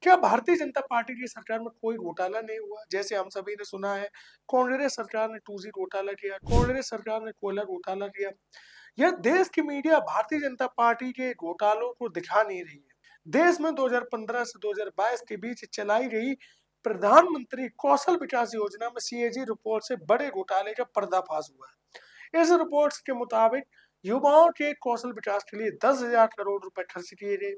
क्या भारतीय जनता पार्टी की सरकार में कोई घोटाला नहीं हुआ? जैसे हम सभी ने सुना है, कांग्रेस सरकार ने 2G घोटाला किया, कांग्रेस सरकार ने कोयला घोटाला किया। यह देश की मीडिया भारतीय जनता पार्टी के घोटालों को दिखा नहीं रही है। देश में 2015 से 2022 के बीच चलाई गई प्रधानमंत्री कौशल विकास योजना में सीएजी रिपोर्ट से बड़े घोटाले का पर्दाफाश हुआ है। इस रिपोर्ट के मुताबिक युवाओं के कौशल विकास के लिए 10,000 करोड़ रुपए खर्च किए गए।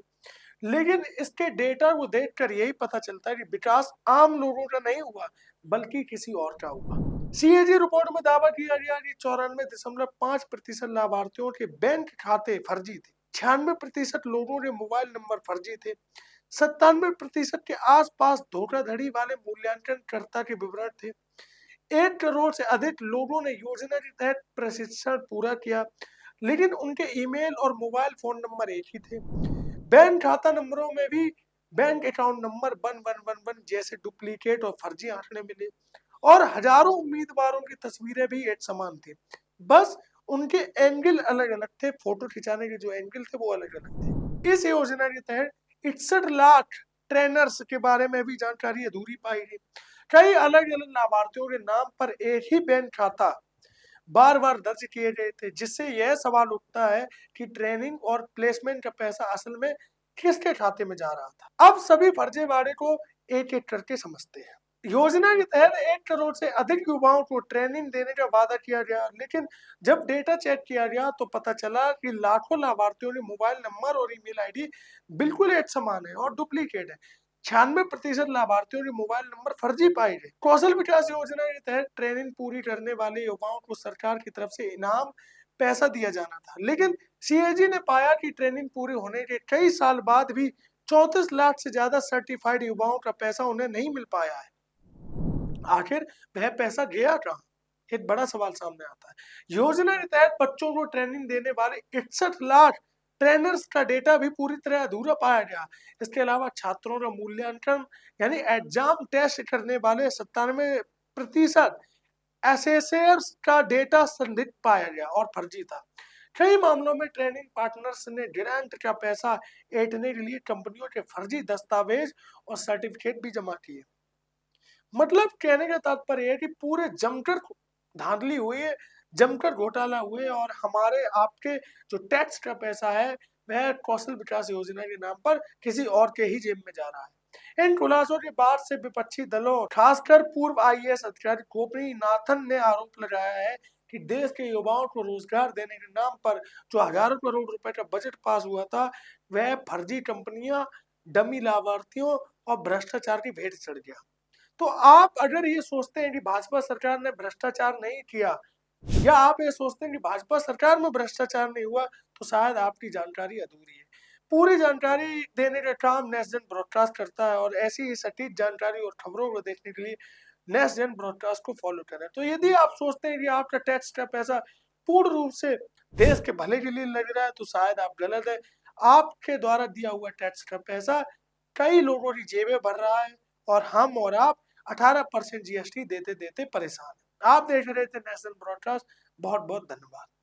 लेकिन इसके डेटा को देखकर यही पता चलता है कि विकास आम लोगों का नहीं हुआ, बल्कि किसी और का हुआ। सीएजी रिपोर्ट में दावा किया गया कि 94.5% लाभार्थियों के बैंक खाते फर्जी थे, 96% लोगों के मोबाइल नंबर फर्जी थे, 97% के आसपास धोखाधड़ी वाले मूल्यांकनकर्ता के विवरण थे। 1 करोड़ से अधिक लोगों ने योजना के तहत प्रशिक्षण पूरा किया, लेकिन उनके ईमेल और मोबाइल फोन नंबर एक ही थे। बैंक खाता नंबरों में भी बैंक अकाउंट नंबर 1111 जैसे डुप्लीकेट और फर्जी आंकड़े मिले और हजारों उम्मीदवारों की तस्वीरें भी एक समान थी। बस उनके एंगल अलग अलग थे, फोटो खिंचाने के जो एंगल थे वो अलग अलग थे। इस योजना के तहत 61 लाख ट्रेनर्स के बारे में भी जानकारी अधूरी पाई गई। कई अलग अलग लाभार्थियों के नाम पर एक ही बैंक खाता बार बार दर्ज किए गए थे, जिससे यह सवाल उठता है कि ट्रेनिंग और प्लेसमेंट का पैसा असल में किसके खाते में जा रहा था। अब सभी फर्जीवाड़े को एक एक करके समझते हैं। योजना के तहत 1 करोड़ से अधिक युवाओं को ट्रेनिंग देने का वादा किया गया, लेकिन जब डेटा चेक किया गया तो पता चला कि लाखों लाभार्थियों के मोबाइल नंबर और ईमेल आईडी बिल्कुल एक समान है और डुप्लीकेट है। 96% लाभार्थियों के मोबाइल नंबर फर्जी पाए गए। कौशल विकास योजना के तहत ट्रेनिंग पूरी करने वाले युवाओं को सरकार की तरफ से इनाम पैसा दिया जाना था, लेकिन सीएजी ने पाया कि ट्रेनिंग पूरी होने के कई साल बाद भी 34 लाख से ज्यादा सर्टिफाइड युवाओं का पैसा उन्हें नहीं मिल पाया है। आखिर वह पैसा गया कहाँ? एक बड़ा सवाल सामने आता है। योजना के तहत बच्चों को ट्रेनिंग देने वाले 61 लाख ट्रेनर्स का डेटा भी पूरी तरह अधूरा पाया गया। इसके अलावा छात्रों का मूल्यांकन यानी एग्जाम टेस्ट करने वाले 97% एसेसर्स का डेटा संदिग्ध पाया गया और फर्जी था। कई मामलों में ट्रेनिंग पार्टनर्स ने ग्रांट का पैसा ऐंठने के लिए कंपनियों के फर्जी दस्तावेज और सर्टिफिकेट भी जमा किए। मतलब कहने का तात्पर्य है कि पूरे जमकर धांधली हुई है, जमकर घोटाला हुए और हमारे आपके जो टैक्स का पैसा है वह कौशल विकास योजना के नाम पर किसी और के ही जेब में जा रहा है। इन खुलासों के बाद से विपक्षी दलों, खासकर पूर्व आईएएस अधिकारी गोपीनाथन ने आरोप लगाया है कि देश के युवाओं को रोजगार देने के नाम पर जो हजारों करोड़ रुपए का बजट पास हुआ था, वह फर्जी कंपनियां, डमी लाभार्थियों और भ्रष्टाचार की भेंट चढ़ गया। तो आप अगर ये सोचते हैं कि भाजपा सरकार ने भ्रष्टाचार नहीं किया या आप ये सोचते हैं कि भाजपा सरकार में भ्रष्टाचार नहीं हुआ, तो शायद आपकी जानकारी अधूरी है। पूरी जानकारी देने का काम नेक्स्ट जन ब्रॉडकास्ट करता है और ऐसी ही सटीक जानकारी और खबरों को देखने के लिए नेक्स्ट जन ब्रॉडकास्ट को फॉलो करें। तो यदि आप सोचते हैं कि आपका टैक्स का पैसा पूर्ण रूप से देश के भले के लिए लग रहा है, तो शायद आप गलत है। आपके द्वारा दिया हुआ टैक्स का पैसा कई लोगों की जेबें भर रहा है और हम और आप 18% जीएसटी देते देते परेशान हैं। आप देख रहे थे नेशनल ब्रॉडकास्ट। बहुत बहुत धन्यवाद।